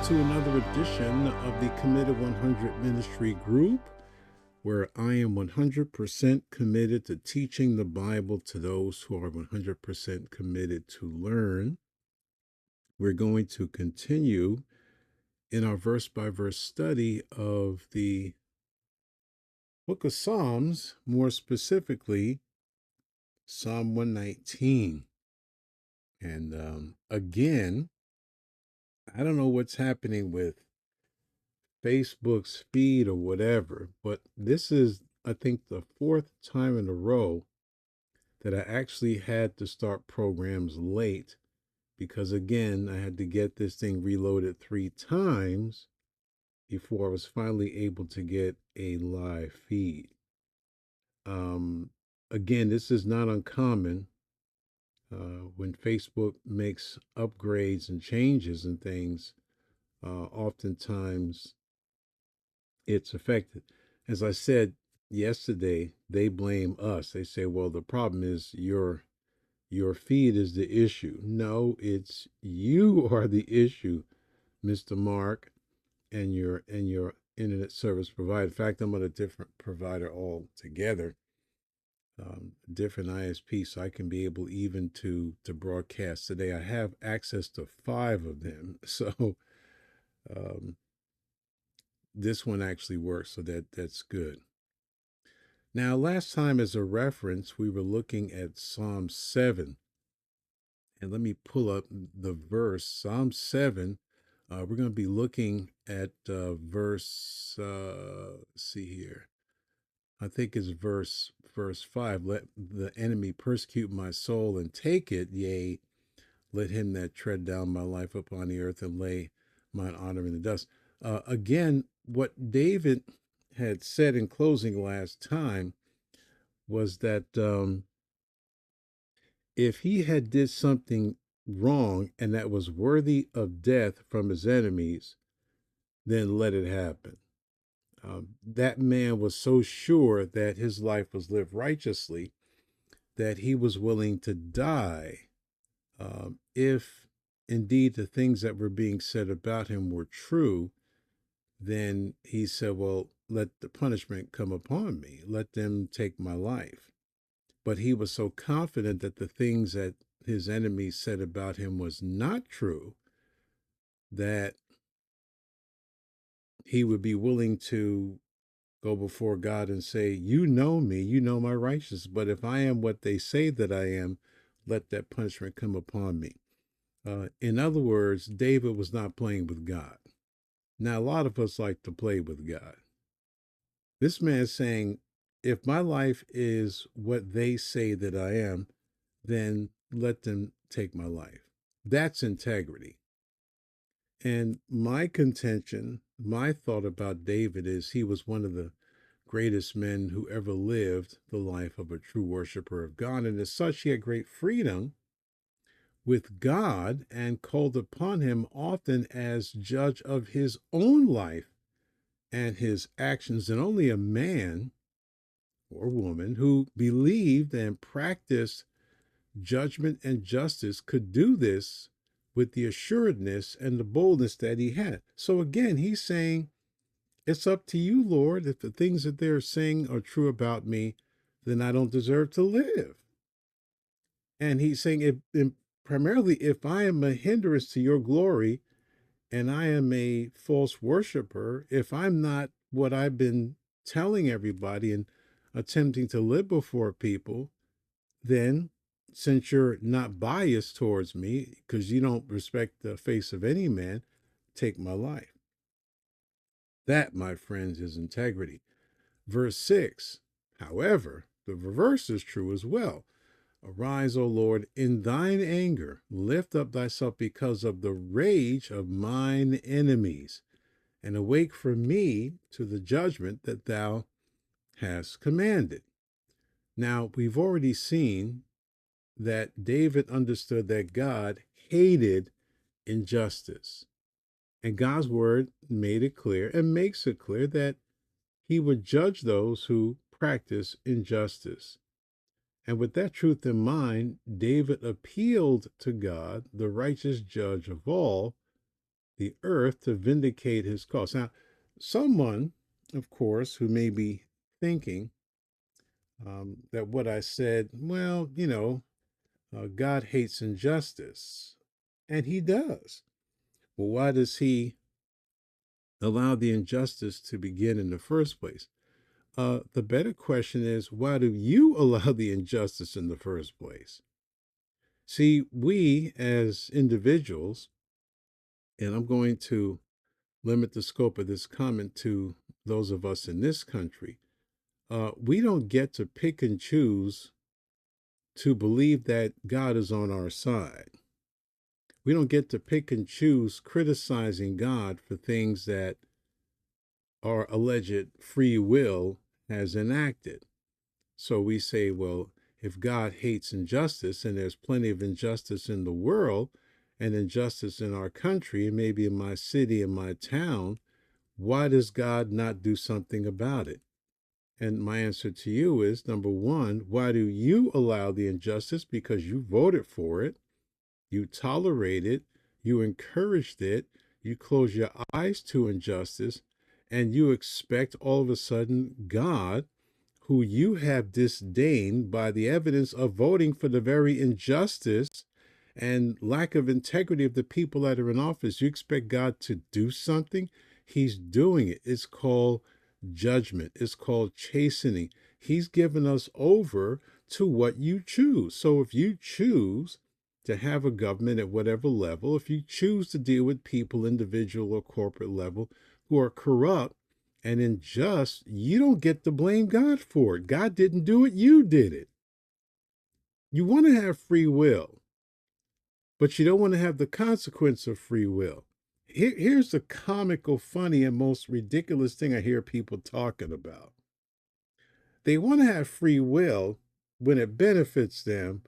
to another edition of the Committed 100 Ministry Group, where I am 100% committed to teaching the Bible to those who are 100% committed to learn. We're going to continue in our verse by verse study of the book of Psalms, more specifically, Psalm 119. And again, I don't know what's happening with Facebook's feed or whatever, but this is, I think, the fourth time in a row that I actually had to start programs late because, again, I had to get this thing reloaded 3 times before I was finally able to get a live feed. Um, Again, this is not uncommon when Facebook makes upgrades and changes and things. Oftentimes, it's affected. As I said yesterday, they blame us. They say, "Well, the problem is your feed is the issue." No, it's you are the issue, Mr. Mark, and your internet service provider. In fact, I'm on a different provider altogether, different ISP, so I can be able even to broadcast today. I have access to 5 of them, so um, this one actually works, so that's good. Now, last time, as a reference, we were looking at Psalm 7. And let me pull up the verse. Psalm 7. We're going to be looking at verse, let's see here. I think it's verse 5. Let the enemy persecute my soul and take it. Yea, let him that tread down my life upon the earth and lay mine honor in the dust. Again, what David had said in closing last time was that if he had did something wrong and that was worthy of death from his enemies, then let it happen. That man was so sure that his life was lived righteously that he was willing to die if indeed the things that were being said about him were true. Then he said, well, let the punishment come upon me. Let them take my life. But he was so confident that the things that his enemies said about him was not true that he would be willing to go before God and say, you know me, you know my righteousness, but if I am what they say that I am, let that punishment come upon me. In other words, David was not playing with God. Now, a lot of us like to play with God. This man is saying, if my life is what they say that I am, then let them take my life. That's integrity. And my contention, my thought about David is he was one of the greatest men who ever lived the life of a true worshiper of God. And as such, he had great freedom with God and called upon him often as judge of his own life and his actions. And only a man or woman who believed and practiced judgment and justice could do this with the assuredness and the boldness that he had. So again, he's saying, it's up to you, Lord. If the things that they're saying are true about me, then I don't deserve to live. And he's saying, primarily, if I am a hindrance to your glory and I am a false worshiper, if I'm not what I've been telling everybody and attempting to live before people, then since you're not biased towards me, because you don't respect the face of any man, take my life. That, my friends, is integrity. Verse 6, however, the reverse is true as well. Arise, O Lord, in thine anger, lift up thyself because of the rage of mine enemies, and awake for me to the judgment that thou hast commanded. Now, we've already seen that David understood that God hated injustice. And God's word made it clear and makes it clear that he would judge those who practice injustice. And with that truth in mind, David appealed to God, the righteous judge of all, the earth to vindicate his cause. Now, someone, of course, who may be thinking that what I said, well, God hates injustice. And he does. Well, why does he allow the injustice to begin in the first place? The better question is, why do you allow the injustice in the first place? See, we as individuals, and I'm going to limit the scope of this comment to those of us in this country, we don't get to pick and choose to believe that God is on our side. We don't get to pick and choose criticizing God for things that our alleged free will has enacted. So we say, well, if God hates injustice, and there's plenty of injustice in the world and injustice in our country, and maybe in my city and my town, why does God not do something about it? And my answer to you is, number one, why do you allow the injustice? Because you voted for it, you tolerate it, you encouraged it, you close your eyes to injustice, and you expect all of a sudden God, who you have disdained by the evidence of voting for the very injustice and lack of integrity of the people that are in office, you expect God to do something? He's doing it. It's called judgment. It's called chastening. He's given us over to what you choose. So if you choose to have a government at whatever level, if you choose to deal with people, individual or corporate level, who are corrupt and unjust, you don't get to blame God for it. God didn't do it, you did it. You want to have free will, but you don't want to have the consequence of free will. Here's the comical, funny, and most ridiculous thing I hear people talking about. They want to have free will when it benefits them,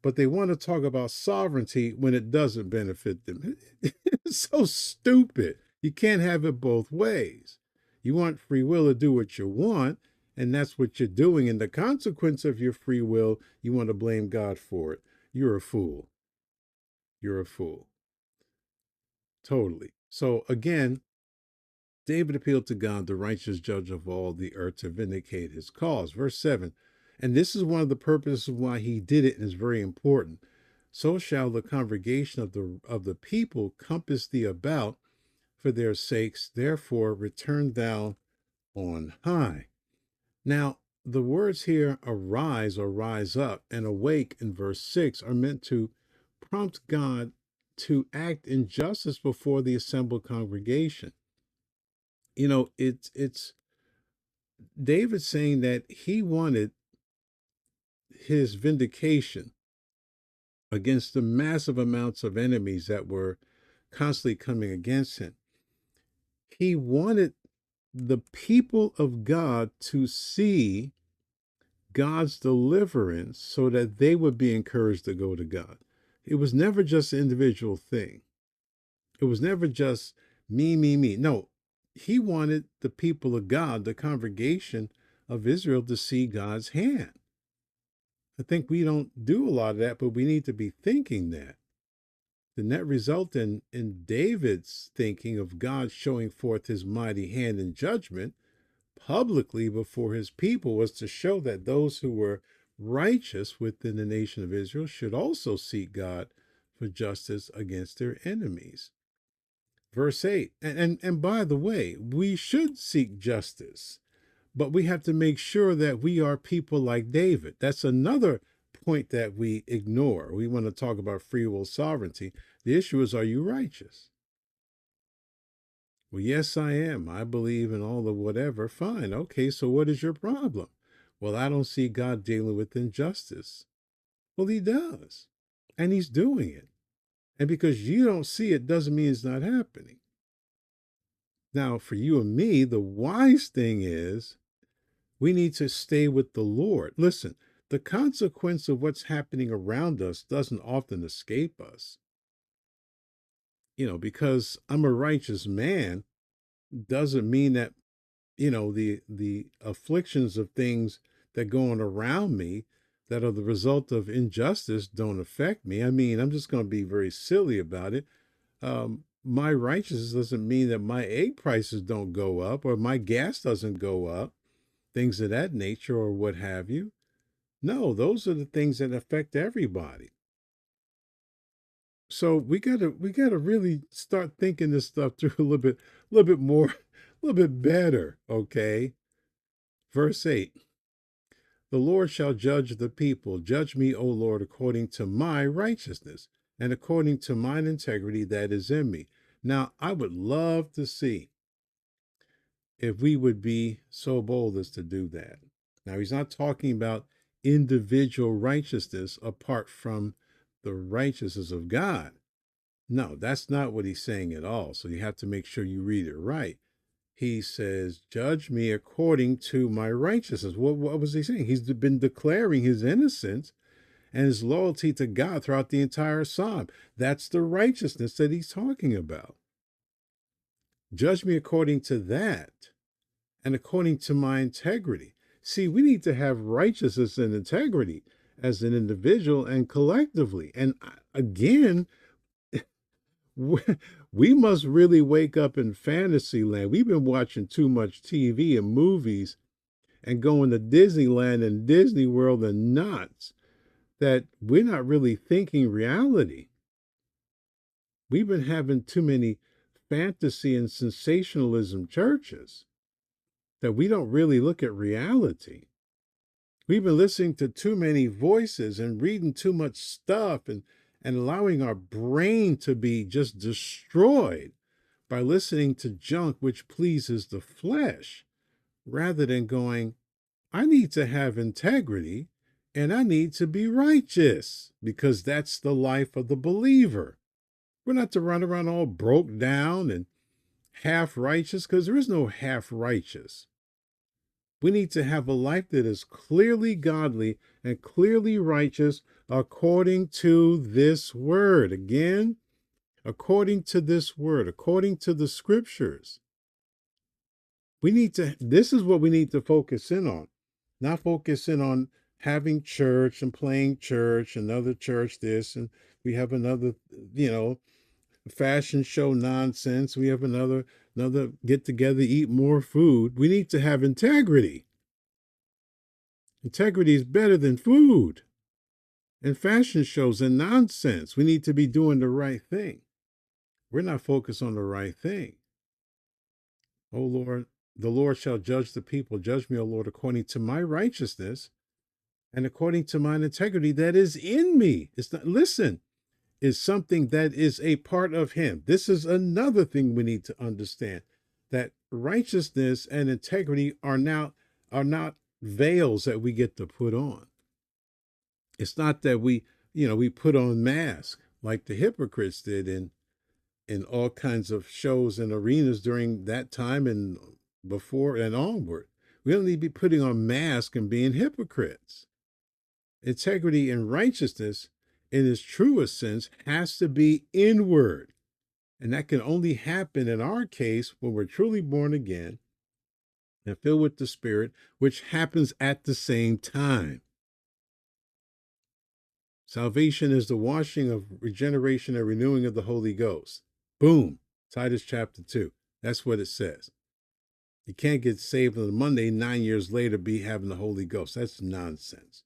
but they want to talk about sovereignty when it doesn't benefit them. It's so stupid. You can't have it both ways. You want free will to do what you want, and that's what you're doing. And the consequence of your free will, you want to blame God for it. You're a fool. You're a fool. Totally. So again, David appealed to God, the righteous judge of all the earth, to vindicate his cause. Verse 7. And this is one of the purposes why he did it, and is very important. So shall the congregation of the people compass thee about for their sakes. Therefore return thou on high. Now, the words here, arise or rise up and awake in verse 6, are meant to prompt God to act in justice before the assembled congregation. It's David saying that he wanted his vindication against the massive amounts of enemies that were constantly coming against him. He wanted the people of God to see God's deliverance so that they would be encouraged to go to God. It was never just an individual thing. It was never just me, me, me. No, he wanted the people of God, the congregation of Israel, to see God's hand. I think we don't do a lot of that, but we need to be thinking that. The net result in David's thinking of God showing forth his mighty hand in judgment publicly before his people was to show that those who were righteous within the nation of Israel should also seek God for justice against their enemies. Verse 8, and by the way, we should seek justice, but we have to make sure that we are people like David. That's another point that we ignore. We want to talk about free will sovereignty. The issue is, are you righteous? Well, yes, I am. I believe in all the whatever. Fine. Okay, so what is your problem? Well, I don't see God dealing with injustice. Well, he does. And he's doing it. And because you don't see it doesn't mean it's not happening. Now, for you and me, the wise thing is we need to stay with the Lord. Listen, the consequence of what's happening around us doesn't often escape us. Because I'm a righteous man doesn't mean that, the afflictions of things that go on around me that are the result of injustice don't affect me. I mean, I'm just going to be very silly about it. my righteousness doesn't mean that my egg prices don't go up or my gas doesn't go up, things of that nature or what have you. No, those are the things that affect everybody. So we gotta really start thinking this stuff through a little bit more, a little bit better. Okay. Verse 8. The Lord shall judge the people. Judge me, O Lord, according to my righteousness and according to mine integrity that is in me. Now, I would love to see if we would be so bold as to do that. Now, he's not talking about individual righteousness apart from the righteousness of God. No, that's not what he's saying at all. So you have to make sure you read it right. He says, judge me according to my righteousness. What was he saying? He's been declaring his innocence and his loyalty to God throughout the entire psalm. That's the righteousness that he's talking about. Judge me according to that and according to my integrity. See, we need to have righteousness and integrity as an individual and collectively. And again, we must really wake up in fantasy land. We've been watching too much TV and movies and going to Disneyland and Disney World and nuts that we're not really thinking reality. We've been having too many fantasy and sensationalism churches that we don't really look at reality. We've been listening to too many voices and reading too much stuff and allowing our brain to be just destroyed by listening to junk which pleases the flesh, rather than going, I need to have integrity and I need to be righteous, because that's the life of the believer. We're not to run around all broke down and half righteous, because there is no half righteous. We need to have a life that is clearly godly and clearly righteous according to this word. Again, according to this word, according to the scriptures. This is what we need to focus in on, not focus in on having church and playing church, another church this, and we have another, fashion show nonsense. We have another get together, eat more food. We need to have integrity. Integrity is better than food and fashion shows and nonsense. We need to be doing the right thing. We're not focused on the right thing. Oh Lord, the Lord shall judge the people. Judge me, O Lord, according to my righteousness and according to mine integrity that is in me. It's not, listen, is something that is a part of him. This is another thing we need to understand, that righteousness and integrity are not veils that we get to put on. It's not that we put on masks like the hypocrites did in all kinds of shows and arenas during that time and before and onward. We don't need to be putting on masks and being hypocrites. Integrity and righteousness in its truest sense has to be inward. And that can only happen in our case when we're truly born again and filled with the Spirit, which happens at the same time. Salvation is the washing of regeneration and renewing of the Holy Ghost. Boom. Titus chapter 2. That's what it says. You can't get saved on a Monday, 9 years later, be having the Holy Ghost. That's nonsense.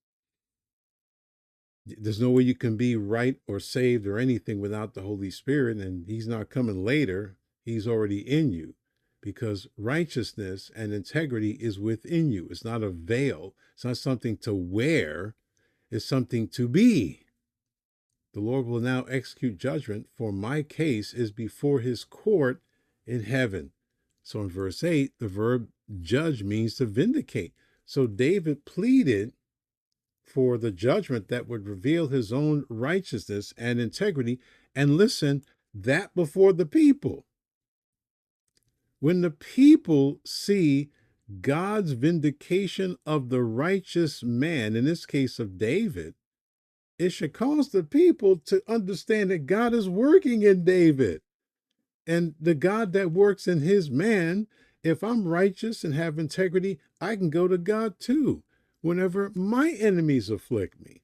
There's no way you can be right or saved or anything without the Holy Spirit, and he's not coming later. He's already in you, because righteousness and integrity is within you. It's not a veil. It's not something to wear. It's something to be. The Lord will now execute judgment, for my case is before his court in heaven. So in verse 8, the verb judge means to vindicate. So David pleaded for the judgment that would reveal his own righteousness and integrity. And listen, that before the people. When the people see God's vindication of the righteous man, in this case of David, it should cause the people to understand that God is working in David. And the God that works in his man, if I'm righteous and have integrity, I can go to God too whenever my enemies afflict me.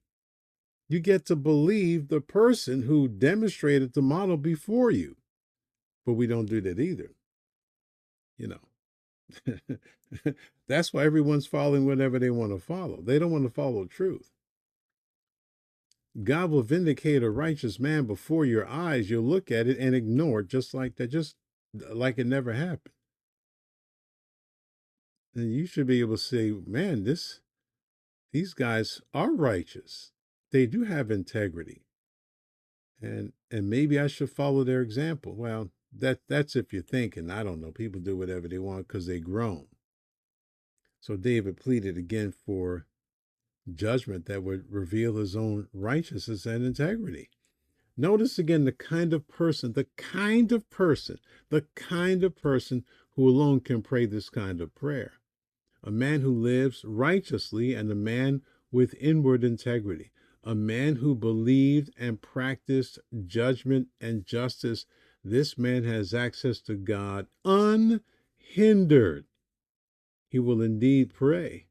You get to believe the person who demonstrated the model before you. but we don't do that either. You know, that's why everyone's following whatever they want to follow. They don't want to follow truth. God will vindicate a righteous man before your eyes. You'll look at it and ignore it just like that, just like it never happened. And you should be able to say, man, these guys are righteous. They do have integrity. And maybe I should follow their example. Well, that's if you're thinking. I don't know. People do whatever they want because they grown. So David pleaded again for judgment that would reveal his own righteousness and integrity. Notice again the kind of person who alone can pray this kind of prayer. A man who lives righteously and a man with inward integrity. A man who believed and practiced judgment and justice. This man has access to God unhindered. He will indeed pray,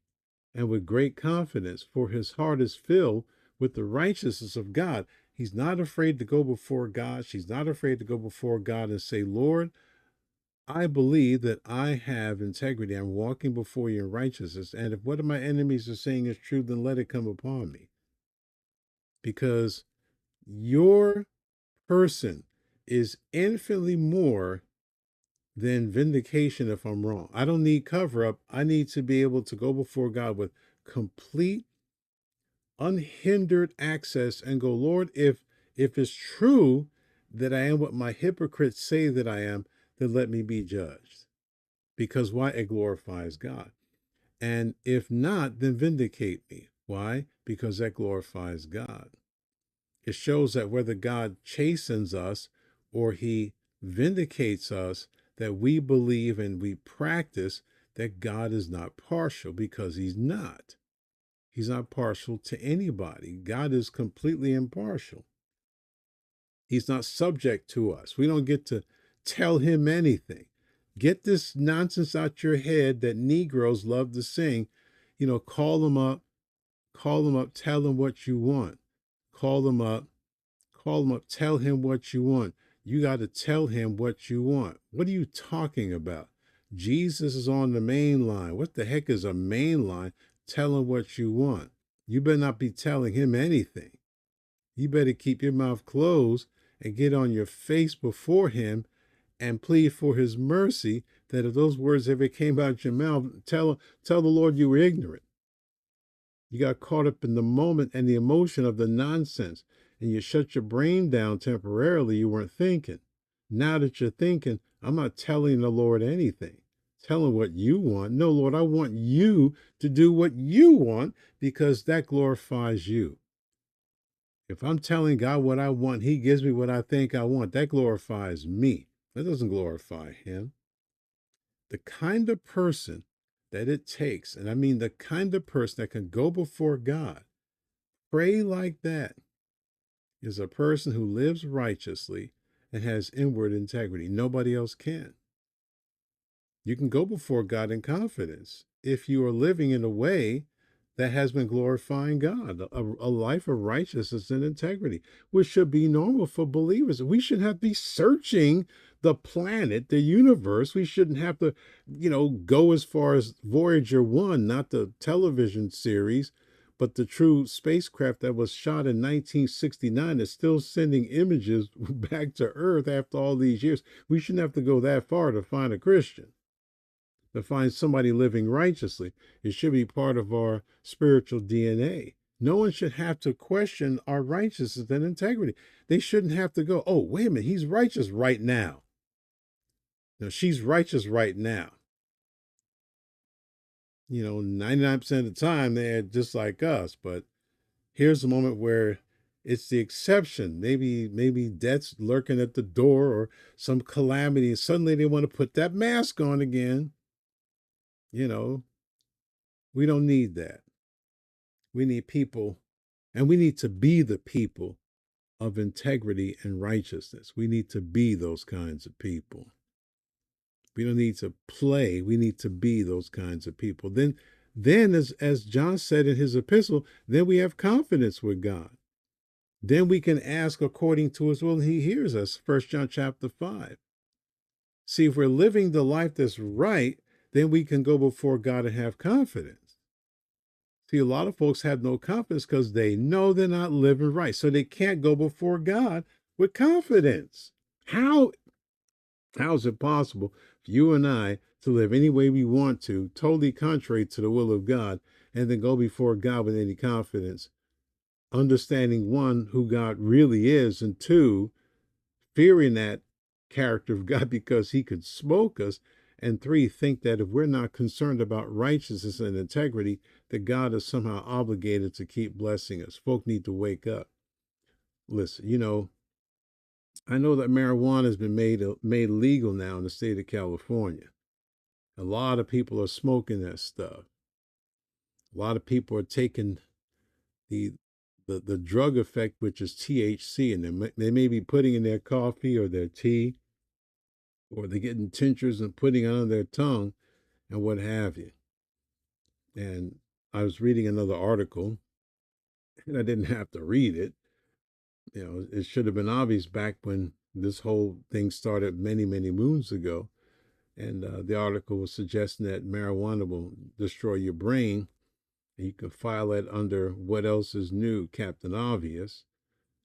and with great confidence, for his heart is filled with the righteousness of God. He's not afraid to go before God. She's not afraid to go before God and say, Lord, I believe that I have integrity. I'm walking before you in righteousness. And if what my enemies are saying is true, then let it come upon me. Because your person is infinitely more than vindication if I'm wrong. I don't need cover up. I need to be able to go before God with complete, unhindered access and go, Lord, if it's true that I am what my hypocrites say that I am, then let me be judged. Because why? It glorifies God. And if not, then vindicate me. Why? Because that glorifies God. It shows that whether God chastens us or he vindicates us, that we believe and we practice that God is not partial, because he's not. He's not partial to anybody. God is completely impartial. He's not subject to us. We don't get to tell him anything. Get this nonsense out your head that Negroes love to sing. You know, call them up, tell them what you want. Call them up, tell him what you want. You got to tell him what you want. What are you talking about? Jesus is on the main line. What the heck is a main line? Tell him what you want. You better not be telling him anything. You better keep your mouth closed and get on your face before him and plead for his mercy, that if those words ever came out your mouth, tell the Lord you were ignorant. You got caught up in the moment and the emotion of the nonsense, and you shut your brain down temporarily. You weren't thinking. Now that you're thinking, I'm not telling the Lord anything. Tell him what you want. No, Lord, I want you to do what you want, because that glorifies you. If I'm telling God what I want, he gives me what I think I want. That glorifies me. That doesn't glorify him. The kind of person that it takes, and I mean the kind of person that can go before God, pray like that, is a person who lives righteously and has inward integrity. Nobody else can. You can go before God in confidence if you are living in a way that has been glorifying God, a life of righteousness and integrity, which should be normal for believers. We shouldn't have to be searching the planet, the universe. We shouldn't have to, go as far as Voyager 1, not the television series, but the true spacecraft that was shot in 1969 is still sending images back to Earth after all these years. We shouldn't have to go that far to find a Christian, to find somebody living righteously. It should be part of our spiritual DNA. No one should have to question our righteousness and integrity. They shouldn't have to go, oh, wait a minute, he's righteous right now. No, she's righteous right now. 99% of the time they're just like us. But here's a moment where it's the exception. Maybe death's lurking at the door or some calamity, and suddenly they want to put that mask on again. We don't need that. We need people, and we need to be the people of integrity and righteousness. We need to be those kinds of people. We don't need to play. We need to be those kinds of people. Then as John said in his epistle, then we have confidence with God. Then we can ask according to his will, and he hears us. 1 John chapter 5. See, if we're living the life that's right, then we can go before God and have confidence. See, a lot of folks have no confidence because they know they're not living right. So they can't go before God with confidence. How how is it possible for you and I to live any way we want to, totally contrary to the will of God, and then go before God with any confidence? Understanding one, who God really is, and two, fearing that character of God because he could smoke us, and three, think that if we're not concerned about righteousness and integrity, that God is somehow obligated to keep blessing us. Folk need to wake up. Listen, I know that marijuana has been made legal now in the state of California. A lot of people are smoking that stuff. A lot of people are taking the the drug effect, which is THC, and they may be putting in their coffee or their tea, or they're getting tinctures and putting it on their tongue and what have you. And I was reading another article, and I didn't have to read it. It should have been obvious back when this whole thing started many, many moons ago. And the article was suggesting that marijuana will destroy your brain. And you can file it under what else is new, Captain Obvious.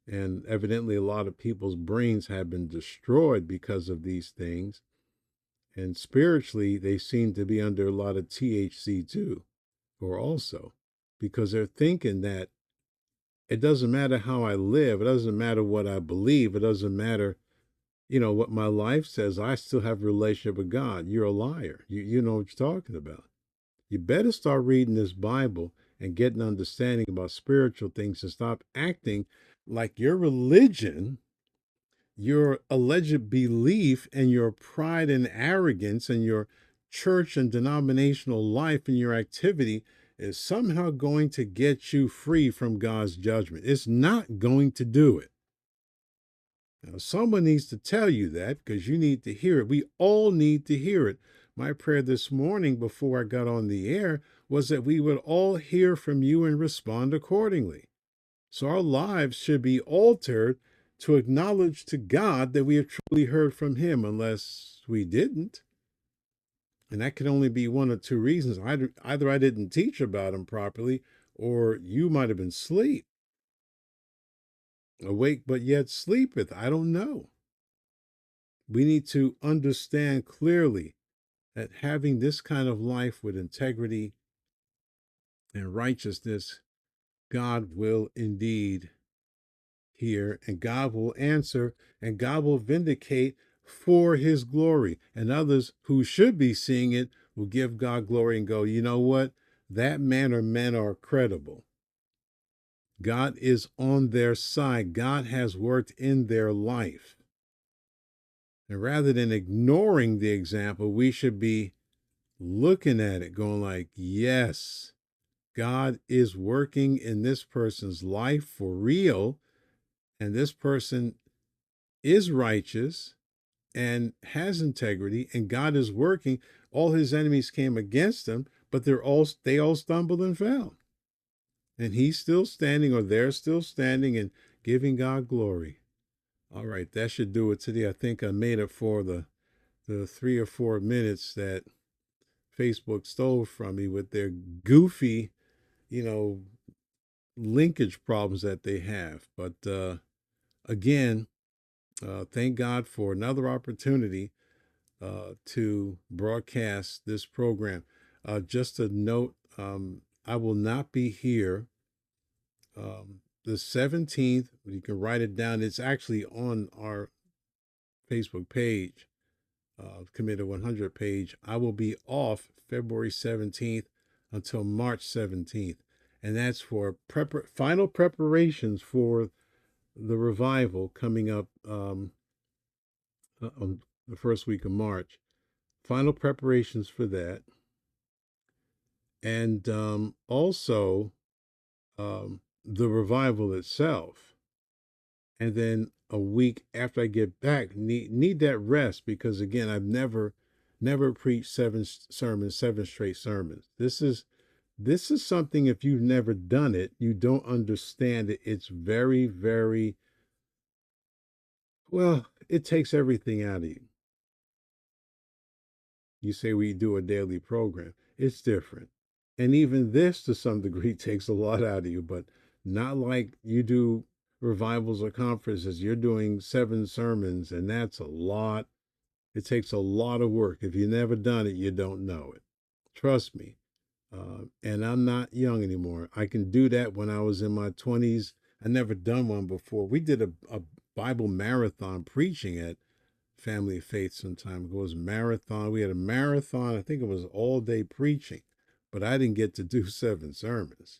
And evidently, a lot of people's brains have been destroyed because of these things. And spiritually, they seem to be under a lot of THC too, or also, because they're thinking that it doesn't matter how I live, it doesn't matter what I believe, it doesn't matter, what my life says, I still have a relationship with God. You're a liar. You know what you're talking about. You better start reading this Bible and getting understanding about spiritual things and stop acting like your religion, your alleged belief, and your pride and arrogance, and your church and denominational life and your activity is somehow going to get you free from God's judgment. It's not going to do it. Now, someone needs to tell you that, because you need to hear it. We all need to hear it. My prayer this morning before I got on the air was that we would all hear from you and respond accordingly. So our lives should be altered to acknowledge to God that we have truly heard from him, unless we didn't. And that can only be one of two reasons. Either I didn't teach about him properly, or you might have been asleep. Awake but yet sleepeth. I don't know. We need to understand clearly that having this kind of life with integrity and righteousness, God will indeed hear, and God will answer, and God will vindicate for his glory. And others who should be seeing it will give God glory and go, you know what? That man or men are credible. God is on their side. God has worked in their life. And rather than ignoring the example, we should be looking at it, going like, yes, God is working in this person's life for real. And this person is righteous and has integrity, and God is working. All his enemies came against him, but they all stumbled and fell. And he's still standing, or they're still standing and giving God glory. All right, that should do it today. I think I made it for the 3 or 4 minutes that Facebook stole from me with their goofy, you know, linkage problems that they have. But again, thank God for another opportunity to broadcast this program. Just a note, I will not be here the 17th. You can write it down. It's actually on our Facebook page, Committed 100 page. I will be off February 17th until March 17th. And that's for final preparations for the revival coming up on the first week of March. Final preparations for that. And also the revival itself. And then a week after I get back, need that rest, because again, I've never preached seven straight sermons. This is something, if you've never done it, you don't understand it. It's very, very, well, it takes everything out of you. You say we do a daily program. It's different. And even this, to some degree, takes a lot out of you, but not like you do revivals or conferences. You're doing 7 sermons, and that's a lot. It takes a lot of work. If you've never done it, you don't know it. Trust me. And I'm not young anymore. I can do that when I was in my 20s. I never done one before. We did a Bible marathon preaching at Family of Faith some time ago. It was a marathon. We had a marathon. I think it was all day preaching, but I didn't get to do 7 sermons.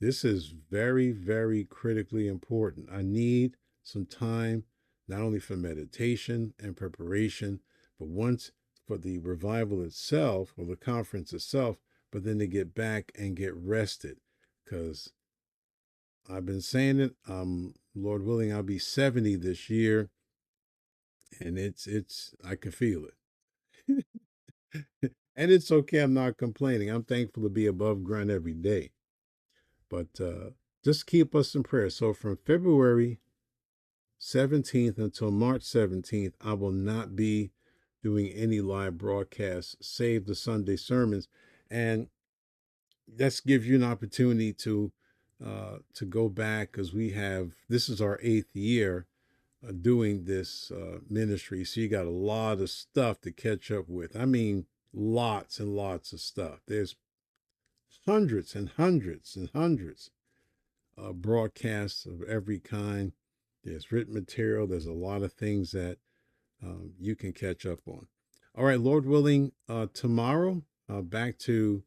This is very, very critically important. I need some time, not only for meditation and preparation, but once for the revival itself or the conference itself, but then to get back and get rested. Because I've been saying it, Lord willing, I'll be 70 this year, and I can feel it. And it's okay. I'm not complaining. I'm thankful to be above ground every day. But just keep us in prayer. So from February 17th until March 17th, I will not be doing any live broadcasts, save the Sunday sermons. And that gives you an opportunity to go back, because this is our 8th year doing this ministry. So you got a lot of stuff to catch up with. I mean, lots and lots of stuff. There's hundreds and hundreds and hundreds broadcasts of every kind. There's written material. There's a lot of things that you can catch up on. All right, Lord willing, tomorrow, back to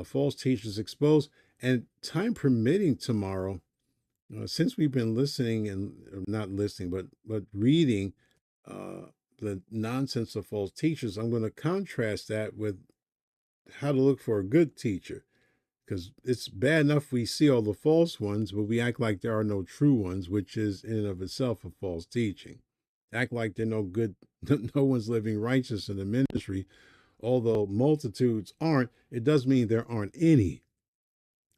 False Teachers Exposed. And time permitting tomorrow, since we've been listening and not listening, but reading the nonsense of false teachers, I'm going to contrast that with how to look for a good teacher. Because it's bad enough we see all the false ones, but we act like there are no true ones, which is in and of itself a false teaching. Act like there are no good, no one's living righteous in the ministry. Although multitudes aren't, it does mean there aren't any.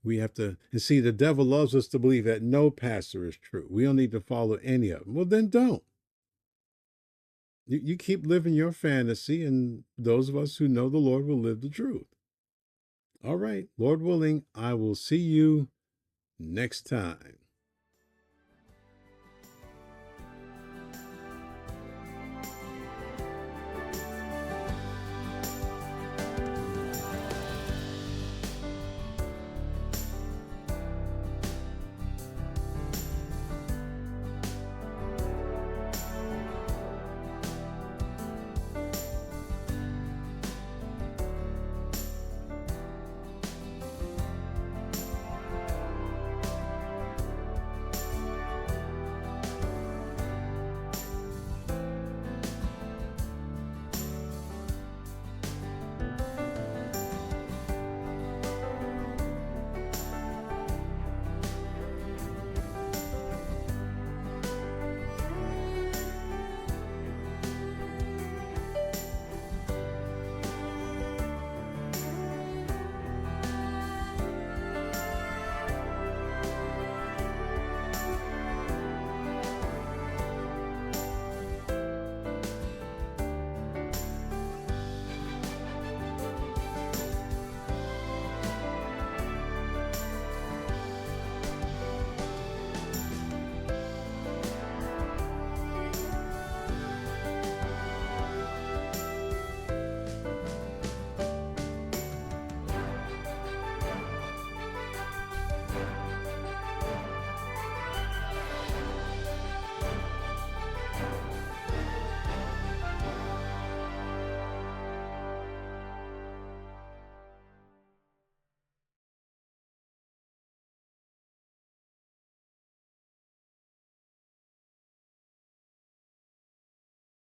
We have to, and see, the devil loves us to believe that no pastor is true. We don't need to follow any of them. Well, then don't. You keep living your fantasy, and those of us who know the Lord will live the truth. All right, Lord willing, I will see you next time.